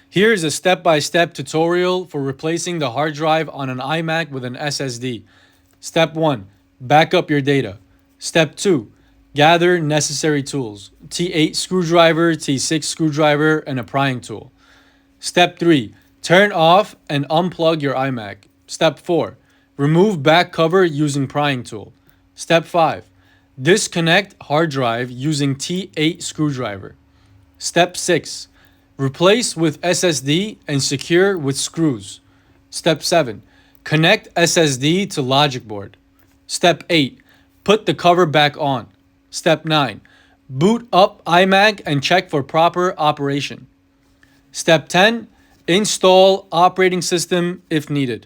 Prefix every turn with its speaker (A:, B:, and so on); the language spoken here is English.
A: Here is a step-by-step tutorial for replacing the hard drive on an iMac with an SSD. Step 1. Back up your data. Step 2. Gather necessary tools. T8 screwdriver, T6 screwdriver, and a prying tool. Step 3. Turn off and unplug your iMac. Step 4. Remove back cover using prying tool. Step 5. Disconnect hard drive using T8 screwdriver. Step 6. Replace with SSD and secure with screws. Step 7. Connect SSD to logic board. Step 8. Put the cover back on. Step 9. Boot up iMac and check for proper operation. Step 10. Install operating system if needed.